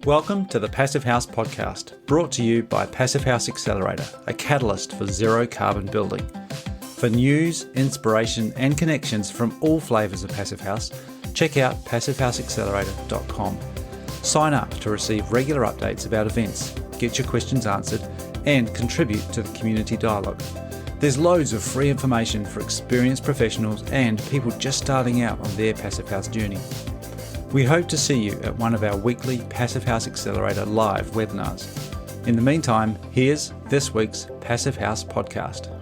Welcome to the Passive House Podcast, brought to you by Passive House Accelerator, a catalyst for zero carbon building. For news, inspiration, and connections from all flavours of Passive House, check out passivehouseaccelerator.com. Sign up to receive regular updates about events, get your questions answered, and contribute to the community dialogue. There's loads of free information for experienced professionals and people just starting out on their Passive House journey. We hope to see you at one of our weekly Passive House Accelerator live webinars. In the meantime, here's this week's Passive House Podcast.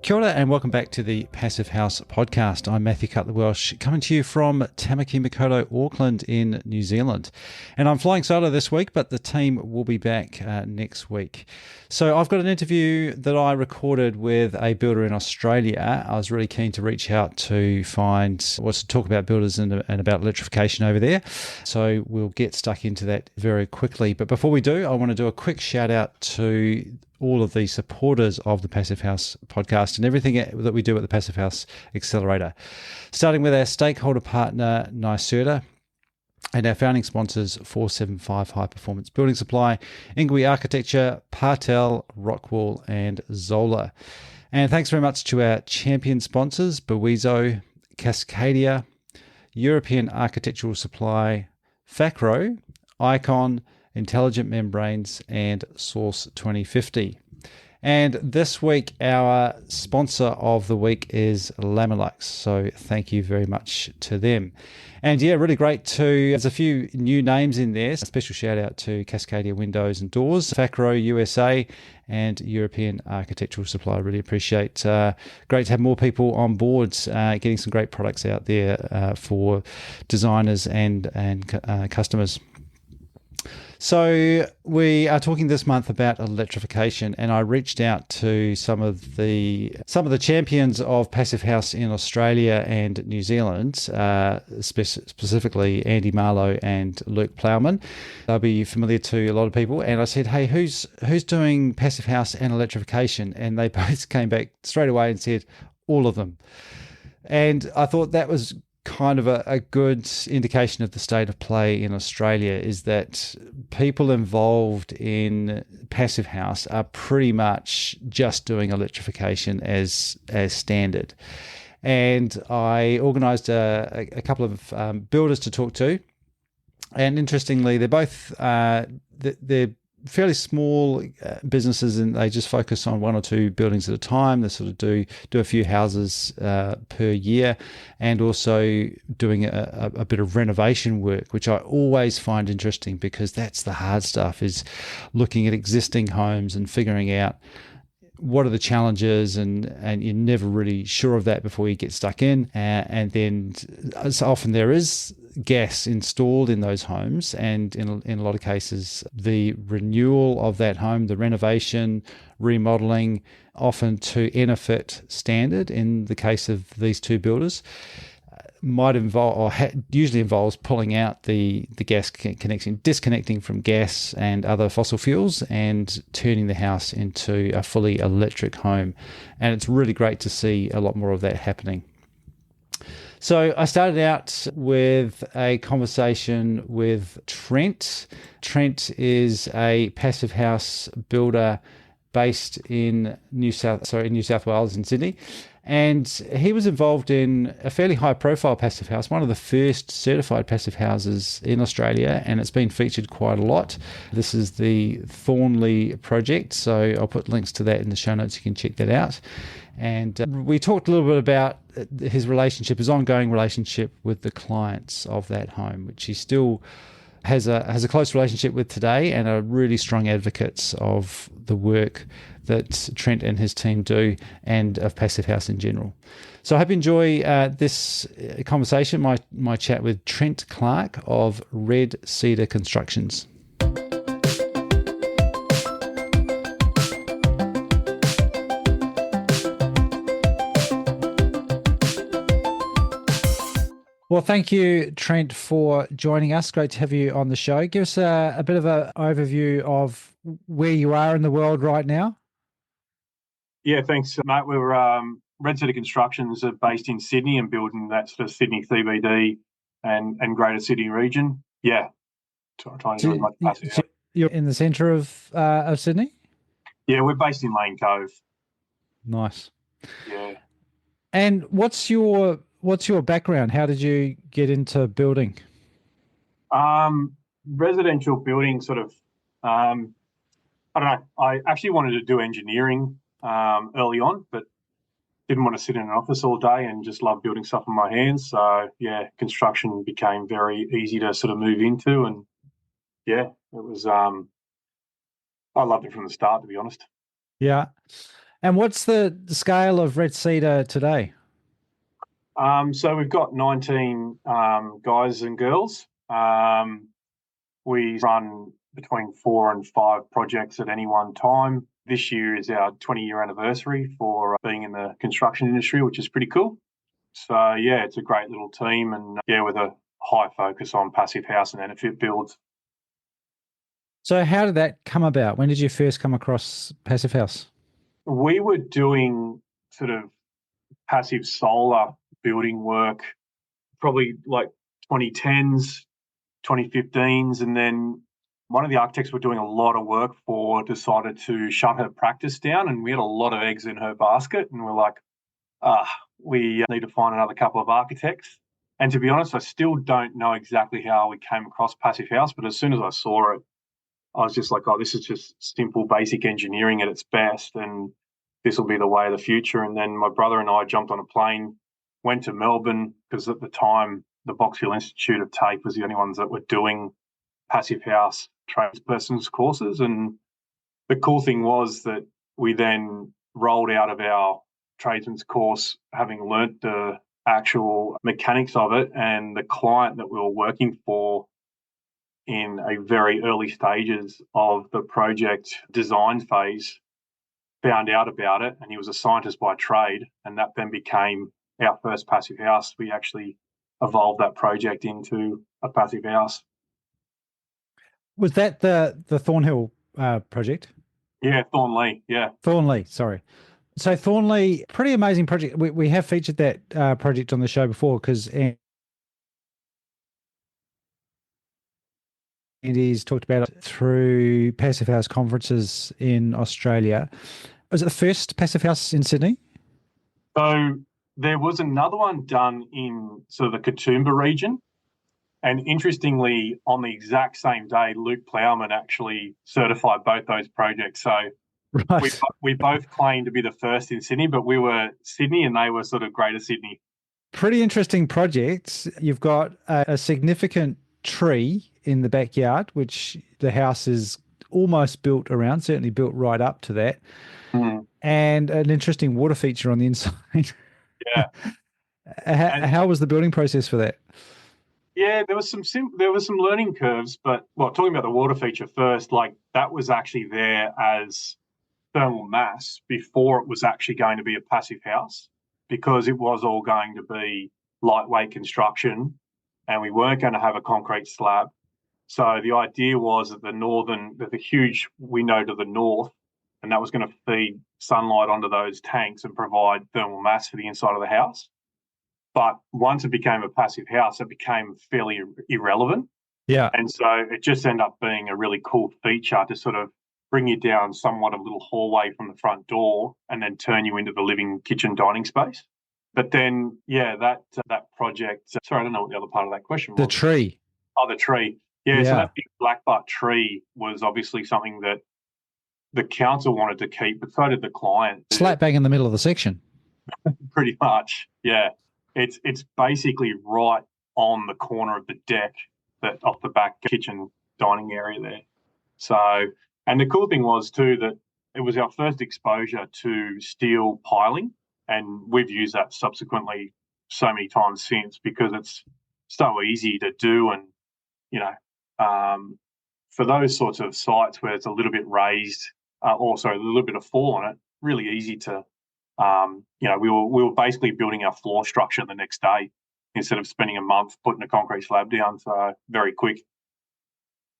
Kia ora and welcome back to the Passive House Podcast. I'm Matthew Cutler Welsh, coming to you from Tamaki Makaurau, Auckland in New Zealand. And I'm flying solo this week, but the team will be back next week. So I've got an interview that I recorded with a builder in Australia. I was really keen to reach out to find what's to talk about builders and about electrification over there. So we'll get stuck into that very quickly. But before we do, I want to do a quick shout out to all of the supporters of the Passive House Podcast and everything that we do at the Passive House Accelerator. Starting with our stakeholder partner, NYSERDA, and our founding sponsors, 475 High Performance Building Supply, Ingui Architecture, Partel, Rockwall, and Zola. And thanks very much to our champion sponsors, Bewizo, Cascadia, European Architectural Supply, Facro, Icon, Intelligent Membranes, and Source 2050. And this week, our sponsor of the week is Lamilux. So thank you very much to them. And yeah, really great there's a few new names in there. A special shout out to Cascadia Windows and Doors, Facro USA, and European Architectural Supply. Really appreciate. Great to have more people on board, getting some great products out there for designers and customers. So we are talking this month about electrification, and I reached out to some of the champions of Passive House in Australia and New Zealand, specifically Andy Marlowe and Luke Plowman. They'll be familiar to a lot of people. And I said, hey, who's doing Passive House and electrification? And they both came back straight away and said, all of them. And I thought that was kind of a good indication of the state of play in Australia, is that people involved in Passive House are pretty much just doing electrification as standard. And I organised a couple of builders to talk to, and interestingly, they're both they're fairly small businesses, and they just focus on one or two buildings at a time. They sort of do a few houses per year, and also doing a bit of renovation work, which I always find interesting, because that's the hard stuff, is looking at existing homes and figuring out what are the challenges, and you're never really sure of that before you get stuck in. And then so often there is gas installed in those homes, and in a lot of cases the renewal of that home, the renovation, remodeling, often to NFIT standard in the case of these two builders, might involve, or usually involves, pulling out the gas connection, disconnecting from gas and other fossil fuels, and turning the house into a fully electric home. And it's really great to see a lot more of that happening. So I started out with a conversation with Trent. Trent is a Passive House builder based in New South Wales in Sydney. And he was involved in a fairly high-profile passive house, one of the first certified passive houses in Australia, and it's been featured quite a lot. This is the Thornleigh project, so I'll put links to that in the show notes. You can check that out. And we talked a little bit about his ongoing relationship with the clients of that home, which he still has a close relationship with today, and are really strong advocates of the work that Trent and his team do, and of Passive House in general. So I hope you enjoy this conversation, my chat with Trent Clark of Red Cedar Constructions. Well, thank you, Trent, for joining us. Great to have you on the show. Give us a bit of an overview of where you are in the world right now. Yeah, thanks, Matt. We're Red Cedar Constructions are based in Sydney and building that sort of Sydney CBD and Greater Sydney region. Yeah, trying to do as much capacity. So you're in the centre of Sydney? Yeah, we're based in Lane Cove. Nice. Yeah. And what's your background? How did you get into building? Residential building sort of, I don't know. I actually wanted to do engineering early on, but didn't want to sit in an office all day and just love building stuff with my hands. So yeah, construction became very easy to sort of move into, and yeah, it was. I loved it from the start, to be honest. Yeah. And what's the scale of Red Cedar today? So we've got 19 guys and girls. We run between 4 and 5 projects at any one time. This year is our 20-year anniversary for being in the construction industry, which is pretty cool. So yeah, it's a great little team, and yeah, with a high focus on passive house and benefit builds. So how did that come about? When did you first come across passive house? We were doing sort of passive solar building work, probably like 2010s, 2015s, and then one of the architects we're doing a lot of work for decided to shut her practice down, and we had a lot of eggs in her basket, and we're like, we need to find another couple of architects. And to be honest, I still don't know exactly how we came across passive house, but as soon as I saw it, I was just like, oh, this is just simple, basic engineering at its best, and this will be the way of the future. And then my brother and I jumped on a plane, went to Melbourne, because at the time, the Box Hill Institute of TAFE was the only ones that were doing passive house tradespersons courses. And the cool thing was that we then rolled out of our tradesman's course, having learnt the actual mechanics of it, and the client that we were working for in a very early stages of the project design phase found out about it, and he was a scientist by trade, and that then became our first passive house. We actually evolved that project into a passive house. Was that the Thornhill project? Yeah, Thornleigh. Yeah. Thornleigh, sorry. So Thornleigh, pretty amazing project. We have featured that project on the show before because Andy's talked about it through passive house conferences in Australia. Was it the first passive house in Sydney? So there was another one done in sort of the Katoomba region. And interestingly, on the exact same day, Luke Plowman actually certified both those projects. So Right. we both claimed to be the first in Sydney, but we were Sydney and they were sort of Greater Sydney. Pretty interesting projects. You've got a significant tree in the backyard, which the house is almost built around, certainly built right up to that, and an interesting water feature on the inside. Yeah. How was the building process for that? Yeah, there was some learning curves, but talking about the water feature first, like that was actually there as thermal mass before it was actually going to be a passive house, because it was all going to be lightweight construction and we weren't going to have a concrete slab. So the idea was that the huge window to the north, and that was going to feed sunlight onto those tanks and provide thermal mass for the inside of the house. But once it became a passive house, it became fairly irrelevant. Yeah. And so it just ended up being a really cool feature to sort of bring you down somewhat a little hallway from the front door and then turn you into the living kitchen dining space. But then, yeah, that project, sorry, I don't know what the other part of that question was. The tree. Oh, the tree. Yeah, so that big black butt tree was obviously something that the council wanted to keep, but so did the client. Slap bang in the middle of the section. Pretty much, yeah. It's basically right on the corner of the deck, that off the back kitchen dining area there. So, and the cool thing was too that it was our first exposure to steel piling, and we've used that subsequently so many times since, because it's so easy to do. And for those sorts of sites where it's a little bit raised, also a little bit of fall on it, really easy to we were basically building our floor structure the next day instead of spending a month putting a concrete slab down. So very quick.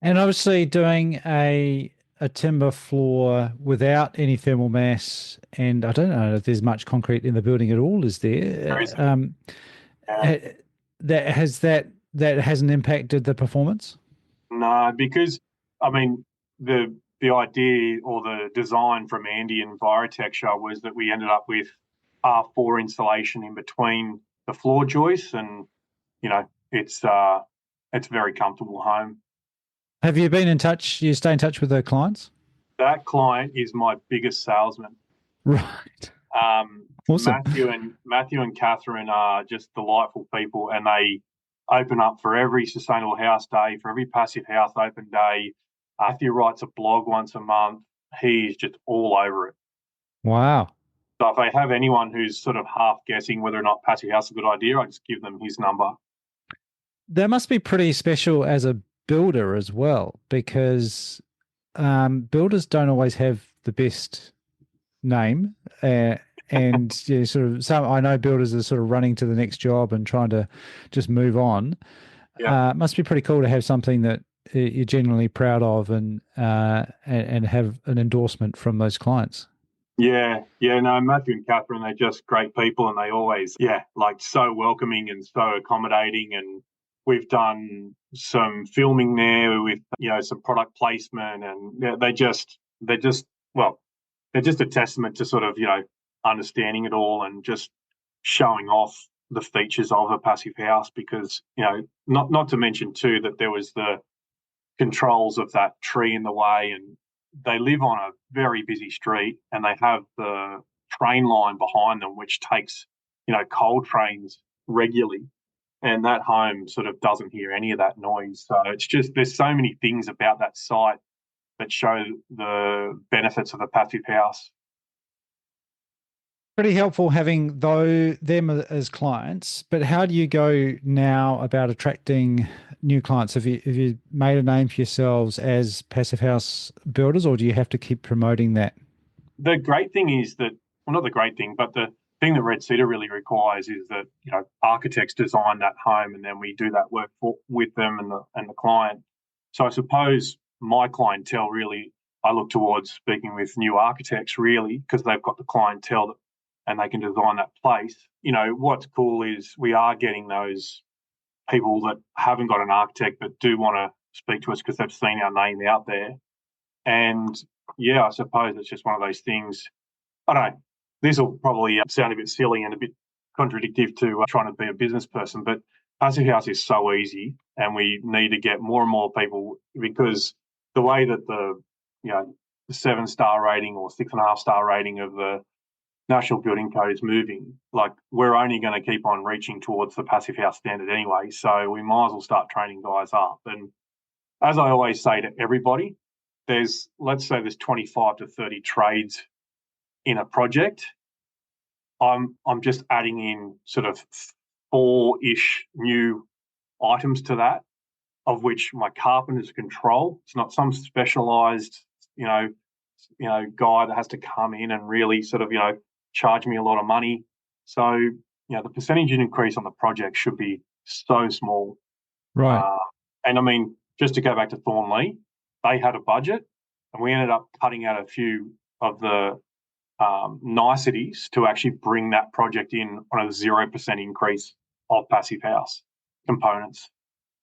And obviously doing a a timber floor without any thermal mass, and I don't know if there's much concrete in the building at all, is There there? isn't. Yeah. That hasn't impacted the performance? No, because I mean the idea or the design from Andy and Virotexture was that we ended up with R4 insulation in between the floor joists, and it's a very comfortable home. Have you been in touch? You stay in touch with the clients? That client is my biggest salesman. Right. Awesome. Matthew and Catherine are just delightful people, and they open up for every sustainable house day, for every passive house open day. Matthew writes a blog once a month. He's just all over it. Wow. So if I have anyone who's sort of half guessing whether or not passive house is a good idea, I just give them his number. That must be pretty special as a builder as well, because builders don't always have the best name. And yeah, sort of some I know builders are sort of running to the next job and trying to just move on. Yeah. It must be pretty cool to have something that you're genuinely proud of and have an endorsement from those clients. Yeah, no, Matthew and Catherine, they're just great people, and they always, like so welcoming and so accommodating. And we've done some filming there with, some product placement, and well, they're just a testament to sort of, understanding it all and just showing off the features of a passive house, because, not to mention too that there was the controls of that tree in the way, and they live on a very busy street, and they have the train line behind them which takes coal trains regularly, and that home sort of doesn't hear any of that noise. So it's just, there's so many things about that site that show the benefits of a passive house. Pretty helpful having them as clients, but how do you go now about attracting new clients? Have you made a name for yourselves as passive house builders, or do you have to keep promoting that? The great thing is that, well, not the great thing, but the thing that Red Cedar really requires is that architects design that home, and then we do that work with them and the client. So I suppose my clientele really, I look towards speaking with new architects really, because they've got the clientele that, and they can design that place. What's cool is we are getting those people that haven't got an architect but do want to speak to us because they've seen our name out there. And yeah, I suppose it's just one of those things. I don't know. This will probably sound a bit silly and a bit contradictory to trying to be a business person, but passive house is so easy, and we need to get more and more people, because the way that the 7-star rating or 6.5-star rating of the National Building Code is moving, like we're only going to keep on reaching towards the passive house standard anyway. So we might as well start training guys up. And as I always say to everybody, let's say there's 25 to 30 trades in a project. I'm just adding in sort of 4-ish new items to that, of which my carpenters control. It's not some specialized, guy that has to come in and really sort of, charge me a lot of money. So, the percentage increase on the project should be so small. Right. And I mean, just to go back to Thornleigh, they had a budget, and we ended up cutting out a few of the niceties to actually bring that project in on a 0% increase of passive house components.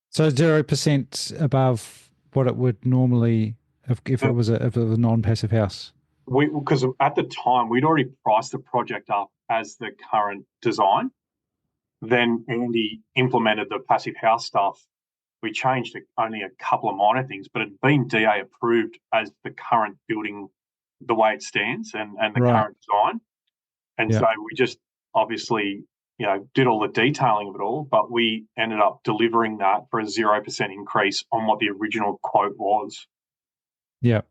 So 0% above what it would normally if it was a non-passive house. Because at the time we'd already priced the project up as the current design. Then Andy implemented the passive house stuff. We changed only a couple of minor things, but it had been DA approved as the current building, the way it stands, and the Right. current design. And Yeah. so we just obviously, did all the detailing of it all, but we ended up delivering that for a 0% increase on what the original quote was. Yeah.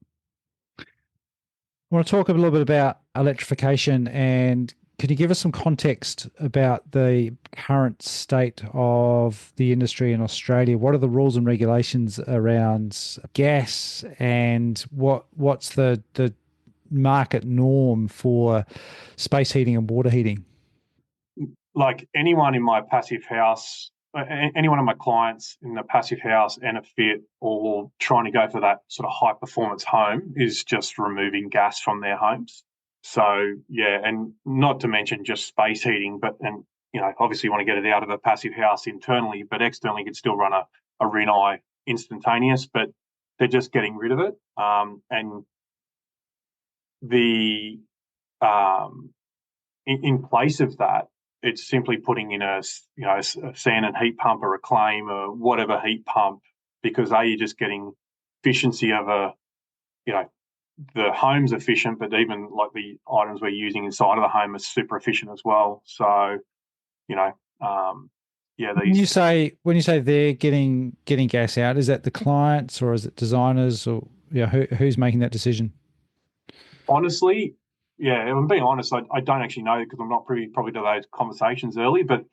I want to talk a little bit about electrification, and can you give us some context about the current state of the industry in Australia? What are the rules and regulations around gas, and what's the market norm for space heating and water heating? Like anyone in my passive house any one of my clients in the passive house and a fit or trying to go for that sort of high performance home is just removing gas from their homes. So yeah, and not to mention just space heating, and obviously you want to get it out of a passive house internally, but externally you could still run a Rinnai instantaneous, but they're just getting rid of it. And the in place of that, it's simply putting in a sand and heat pump or a claim or whatever heat pump, because you're just getting efficiency of the home's efficient, but even like the items we're using inside of the home are super efficient as well. So, when you say they're getting gas out, is that the clients or is it designers, or who's making that decision? Honestly, yeah, if I'm being honest, I don't actually know because I'm not privy probably to those conversations early, but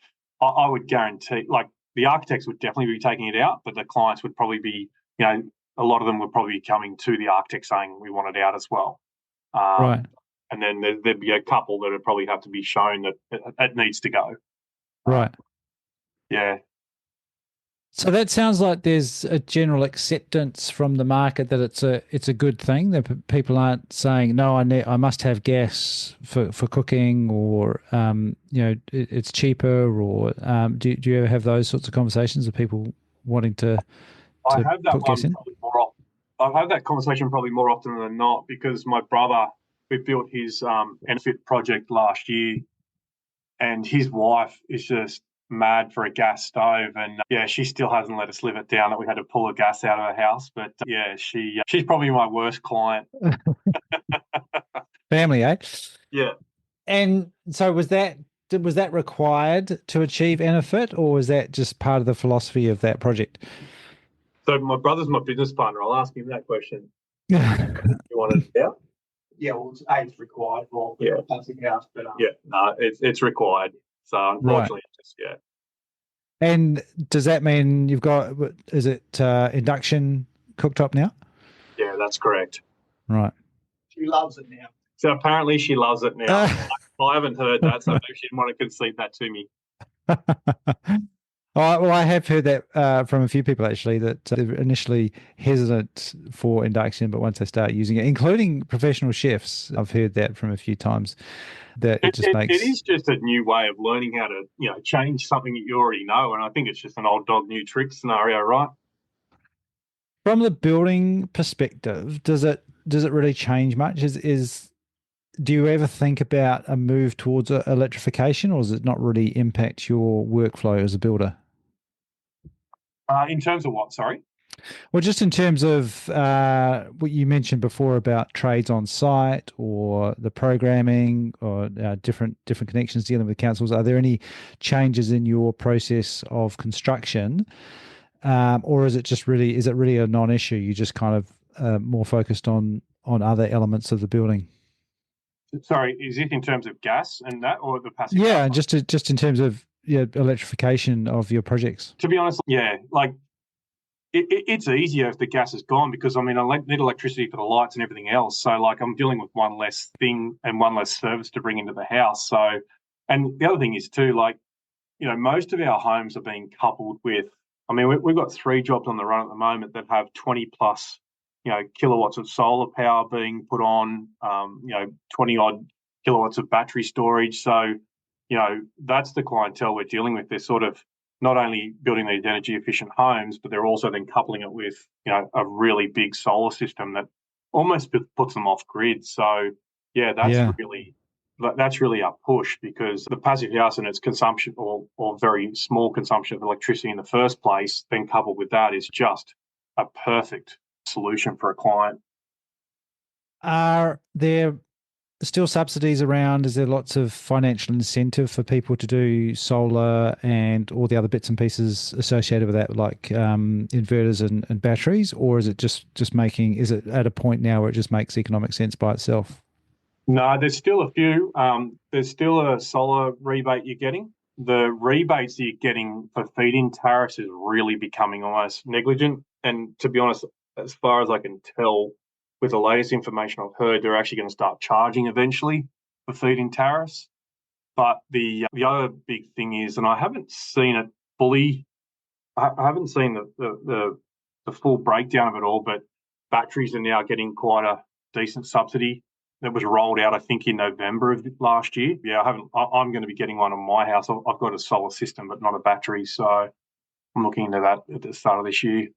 I would guarantee, like, the architects would definitely be taking it out, but the clients would probably be, a lot of them would probably be coming to the architect saying we want it out as well. Right. And then there'd be a couple that would probably have to be shown that it needs to go. Right. Yeah. So that sounds like there's a general acceptance from the market that it's a good thing, that people aren't saying, no, I must have gas for cooking, or it's cheaper, or do you ever have those sorts of conversations with people wanting to I have that put gas in? probably more often. I've had that conversation probably more often than not, because my brother, we built his Enfit project last year, and his wife is just mad for a gas stove, and she still hasn't let us live it down that we had to pull the gas out of her house. But she's probably my worst client. Family, eh? Yeah. And so was that required to achieve Enfit, or was that just part of the philosophy of that project? So my brother's my business partner. I'll ask him that question. You wanted it out? Yeah, well, it's required for a passive house, but no, it's required. So unfortunately, right. And does that mean you've got, is it induction cooktop now? Yeah, that's correct. Right. She loves it now. So apparently she loves it now. I haven't heard that, so maybe she didn't want to concede that to me. Well, I have heard that from a few people, actually, that they're initially hesitant for induction, but once they start using it, including professional chefs, I've heard that from a few times, that it is just a new way of learning how to, change something that you already know. And I think it's just an old dog, new trick scenario, right? From the building perspective, does it really change much? Do you ever think about a move towards electrification, or does it not really impact your workflow as a builder? In terms of what, sorry? Well, just in terms of what you mentioned before about trades on site, or the programming, or different connections dealing with councils, are there any changes in your process of construction, or is it really a non-issue? You just kind of more focused on other elements of the building? Sorry, is it in terms of gas and that, or the passive? Yeah, just in terms of electrification of your projects. To be honest, like it's easier if the gas is gone, because I need electricity for the lights and everything else. So like I'm dealing with one less thing and one less service to bring into the house. So, and the other thing is too, like, most of our homes are being coupled with, we've got 3 jobs on the run at the moment that have 20 plus kilowatts of solar power being put on, 20 odd kilowatts of battery storage. So, that's the clientele we're dealing with. They're sort of not only building these energy efficient homes, but they're also then coupling it with, a really big solar system that almost puts them off grid. So that's really our push, because the passive house and its consumption, or very small consumption of electricity in the first place, then coupled with that, is just a perfect solution for a client. Are there still subsidies around? Is there lots of financial incentive for people to do solar and all the other bits and pieces associated with that, like inverters and batteries, or is it just is it at a point now where it just makes economic sense by itself? No, there's still a few. There's still a solar rebate you're getting. The rebates that you're getting for feed-in tariffs is really becoming almost negligent. And to be honest, as far as I can tell, with the latest information I've heard, they're actually going to start charging eventually for feed-in tariffs. But the other big thing is, and I haven't seen it fully I haven't seen the full breakdown of it all, but batteries are now getting quite a decent subsidy. That was rolled out, I think, in November of last year. Yeah, I'm going to be getting one on my house. I've got a solar system, but not a battery, so I'm looking into that at the start of this year.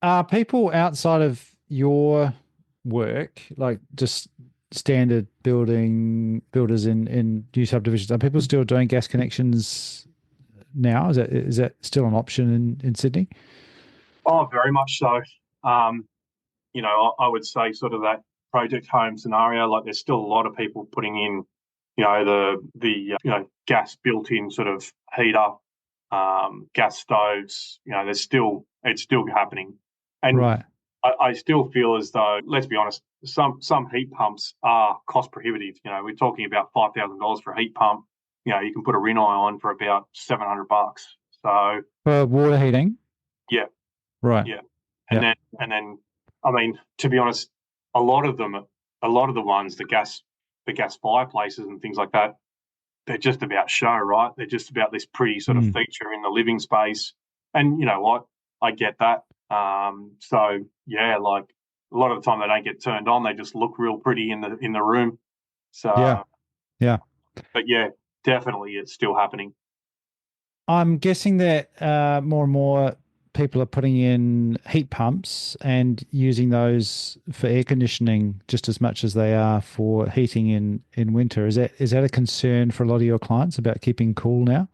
Are people outside of your work, like just standard builders in new subdivisions, are people still doing gas connections now? Is that still an option in Sydney? Oh, very much so. I would say sort of that project home scenario, like there's still a lot of people putting in, the gas built-in sort of heater, gas stoves. It's still happening, and Right. I still feel as though, let's be honest, some heat pumps are cost prohibitive. We're talking about $5,000 for a heat pump. You can put a Rinnai on for about $700. So For water heating? yeah, Right. yeah. Yeah. And then, I mean, to be honest, a lot of the ones, the gas fireplaces and things like that, they're just about show, right? They're just about this pretty sort of feature in the living space. And you know what? I get that. So yeah, like a lot of the time they don't get turned on. They just look real pretty in the room. So Yeah. but yeah, definitely it's still happening. I'm guessing that more and more people are putting in heat pumps and using those for air conditioning just as much as they are for heating in winter. Is that a concern for a lot of your clients about keeping cool now?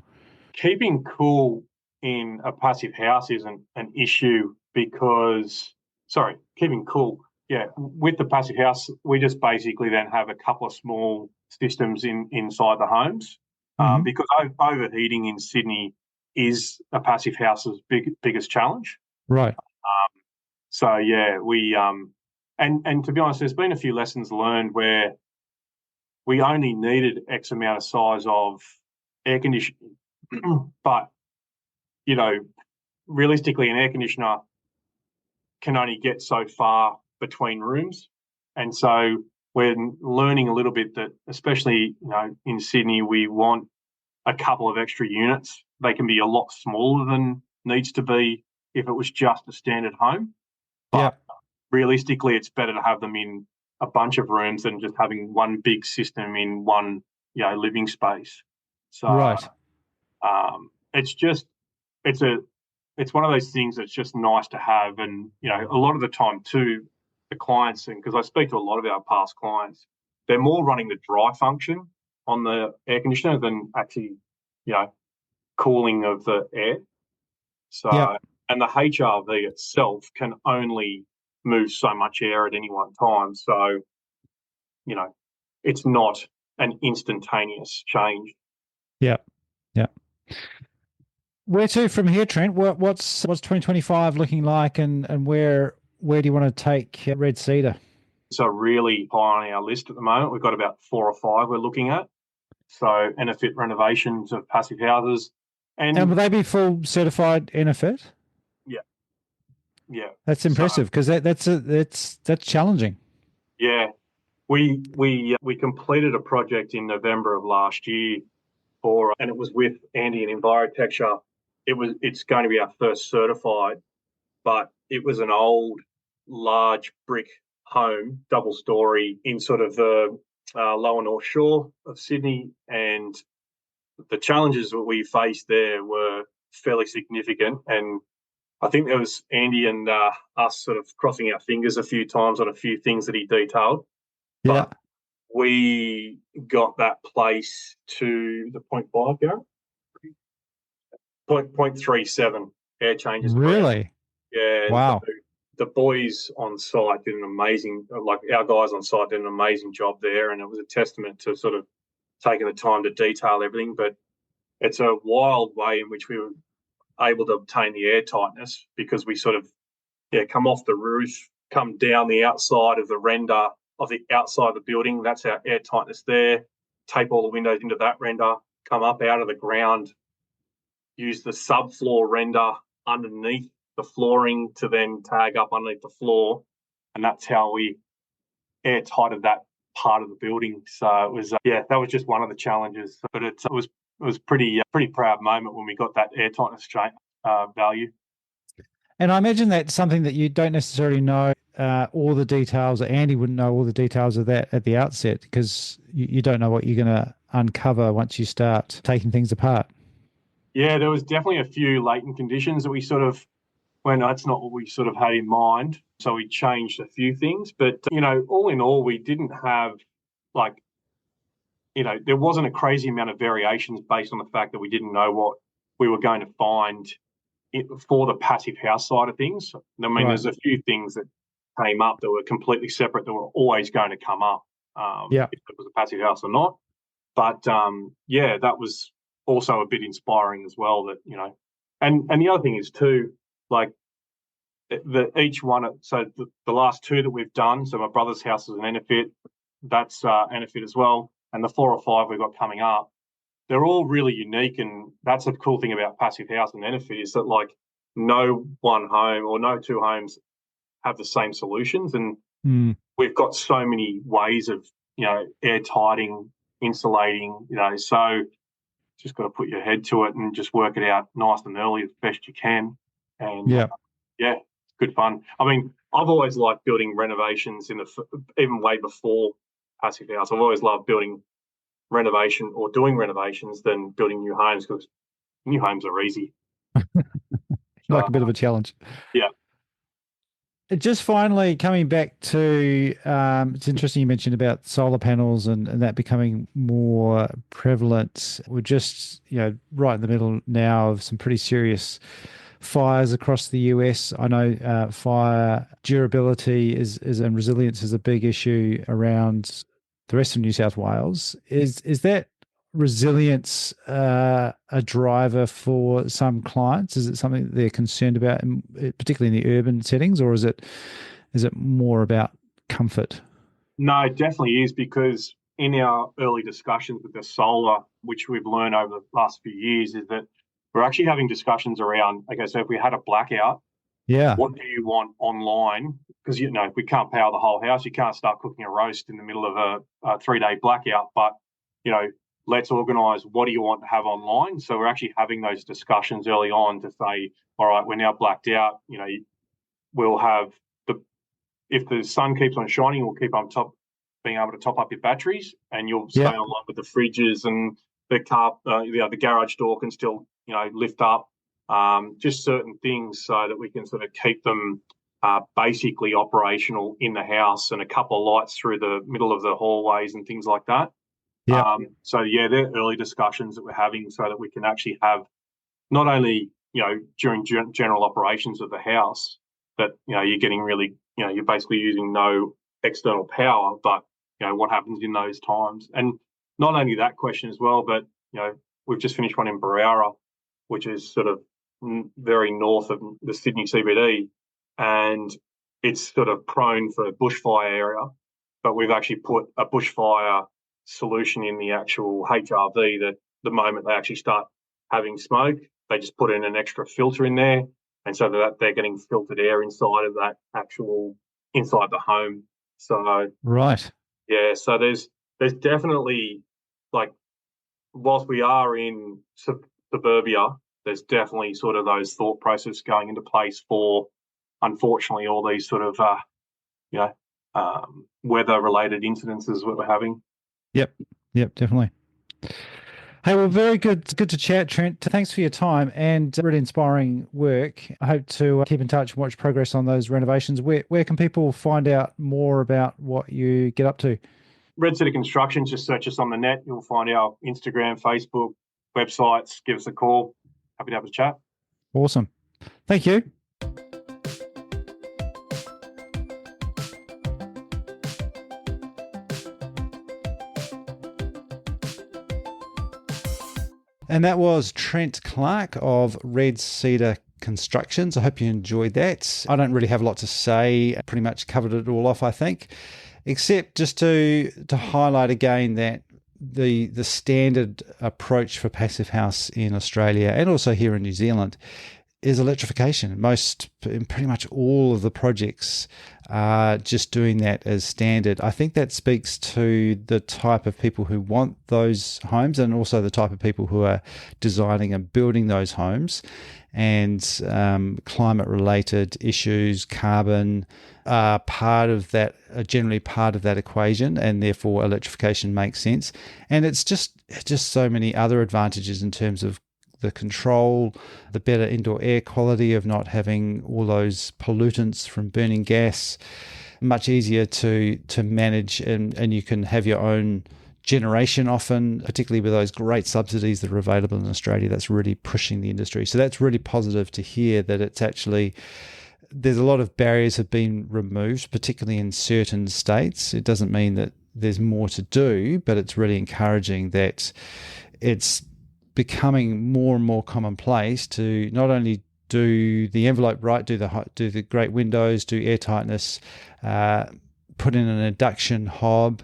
Keeping cool in a passive house isn't an issue because, sorry, keeping cool. Yeah, with the passive house, we just basically then have a couple of small systems inside the homes, because overheating in Sydney is a passive house's biggest challenge. Right. So yeah, we and to be honest, there's been a few lessons learned where we only needed X amount of size of air conditioning, but realistically, an air conditioner can only get so far between rooms, and so we're learning a little bit that, especially in Sydney, we want a couple of extra units. They can be a lot smaller than needs to be if it was just a standard home. But realistically, it's better to have them in a bunch of rooms than just having one big system in one living space. So Right. it's one of those things that's just nice to have. And a lot of the time too, the clients, and because I speak to a lot of our past clients, they're more running the dry function on the air conditioner than actually cooling of the air. So and the HRV itself can only move so much air at any one time. So it's not an instantaneous change. Yeah. Where to from here, Trent? What's 2025 looking like, and where do you want to take Red Cedar? So really high on our list at the moment. We've got about 4 or 5 we're looking at. So Enefit renovations of passive houses, and will they be full certified Enefit? Yeah. That's impressive, because that's challenging. Yeah, we completed a project in November of last year and it was with Andy and Envirotecture. It's going to be our first certified, but it was an old, large brick home, double story, in sort of the lower North Shore of Sydney, and the challenges that we faced there were fairly significant. And I think there was Andy and us sort of crossing our fingers a few times on a few things that he detailed. Yeah. But we got that place to the 0.5, Gareth? 0.37 air changes. Really? Yeah. Wow. The boys on site did our guys on site did an amazing job there, and it was a testament to sort of taking the time to detail everything. But it's a wild way in which we were able to obtain the air tightness, because we sort of come off the roof, come down the outside of the render of the outside of the building. That's our air tightness there. Tape all the windows into that render, come up out of the ground, use the subfloor render underneath the flooring to then tag up underneath the floor. And that's how we airtighted that part of the building. So it was, that was just one of the challenges. But it was was pretty proud moment when we got that air tightness value. And I imagine that's something that you don't necessarily know all the details, or Andy wouldn't know all the details of that at the outset, because you don't know what you're going to uncover once you start taking things apart. Yeah, there was definitely a few latent conditions that we sort of, well, no, that's not what we sort of had in mind. So we changed a few things. But, all in all, we didn't have, there wasn't a crazy amount of variations based on the fact that we didn't know what we were going to find for the passive house side of things. I mean, There's a few things that came up that were completely separate that were always going to come up, if it was a passive house or not. But that was also a bit inspiring as well. That and the other thing is too, each one. So the last two that we've done. So my brother's house is an Enefit. That's Enefit as well, and the 4 or 5 we've got coming up. They're all really unique, and that's the cool thing about passive house and Enefit is that no one home or no two homes have the same solutions, and we've got so many ways of air tightening, insulating, so just got to put your head to it and just work it out nice and early as best you can, and it's good fun. I mean, I've always liked building renovations even way before passive house. I've always loved building renovation or doing renovations than building new homes, because new homes are easy. A bit of a challenge. Yeah. Just finally coming back to, it's interesting you mentioned about solar panels and that becoming more prevalent. We're just, right in the middle now of some pretty serious fires across the US. I know fire durability and resilience is a big issue around the rest of New South Wales. Is that resilience a driver for some clients? Is it something that they're concerned about, particularly in the urban settings, or is it more about comfort? No, it definitely is, because in our early discussions with the solar, which we've learned over the last few years, is that we're actually having discussions around, okay, so if we had a blackout, what do you want online? Because, if we can't power the whole house, you can't start cooking a roast in the middle of a 3-day blackout. But, let's organise what do you want to have online. So we're actually having those discussions early on to say, all right, we're now blacked out. We'll have if the sun keeps on shining, we'll keep on being able to top up your batteries, and you'll stay online with the fridges, and the car, the garage door can still, lift up. Just certain things so that we can sort of keep them basically operational in the house, and a couple of lights through the middle of the hallways and things like that. They're early discussions that we're having so that we can actually have not only, during general operations of the house that, you're getting really, you're basically using no external power, but, what happens in those times. And not only that question as well, but, we've just finished one in Barara, which is sort of very north of the Sydney CBD, and it's sort of prone for a bushfire area, but we've actually put a bushfire solution in the actual HRV that the moment they actually start having smoke, they just put in an extra filter in there, and so that they're getting filtered air inside of that inside the home. So so there's definitely, whilst we are in suburbia, there's definitely sort of those thought processes going into place for, unfortunately, all these sort of weather related incidences that we're having. Yep, definitely. Hey, well, very good. It's good to chat, Trent. Thanks for your time and really inspiring work. I hope to keep in touch and watch progress on those renovations. Where can people find out more about what you get up to? Red Cedar Constructions, just search us on the net. You'll find our Instagram, Facebook, websites. Give us a call. Happy to have a chat. Awesome. Thank you. And that was Trent Clark of Red Cedar Constructions. I hope you enjoyed that. I don't really have a lot to say. I pretty much covered it all off, I think, except just to highlight again that the standard approach for passive house in Australia and also here in New Zealand is electrification. Pretty much all of the projects are just doing that as standard. I think that speaks to the type of people who want those homes, and also the type of people who are designing and building those homes. And climate-related issues, carbon, are generally part of that equation, and therefore electrification makes sense. And it's just so many other advantages in terms of the control, the better indoor air quality of not having all those pollutants from burning gas, much easier to manage, and you can have your own generation often, particularly with those great subsidies that are available in Australia. That's really pushing the industry. So that's really positive to hear that it's actually, there's a lot of barriers have been removed, particularly in certain states. It doesn't mean that there's more to do, but it's really encouraging that it's becoming more and more commonplace to not only do the envelope right, do the great windows, do air tightness, put in an induction hob,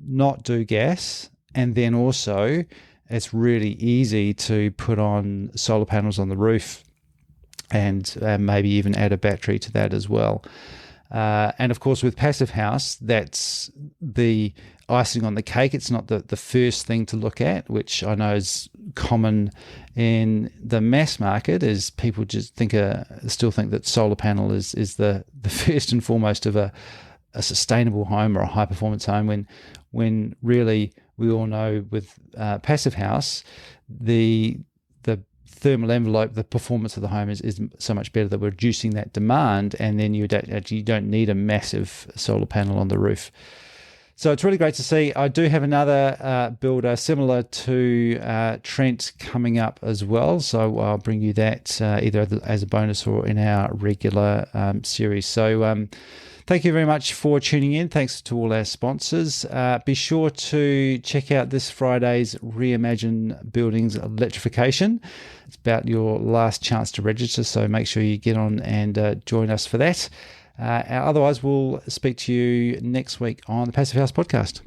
not do gas, and then also it's really easy to put on solar panels on the roof and maybe even add a battery to that as well. And of course, with Passive House, that's the icing on the cake. It's not the first thing to look at, which I know is common in the mass market, is people just still think that solar panel is the first and foremost of a sustainable home or a high performance home, when really we all know with Passive House, the thermal envelope, the performance of the home is so much better that we're reducing that demand, and then you don't need a massive solar panel on the roof. So it's really great to see. I do have another builder similar to Trent coming up as well, so I'll bring you that either as a bonus or in our regular series. So thank you very much for tuning in. Thanks to all our sponsors. Be sure to check out this Friday's Reimagine Buildings Electrification. It's about your last chance to register, so make sure you get on and join us for that. Otherwise, we'll speak to you next week on the Passive House Podcast.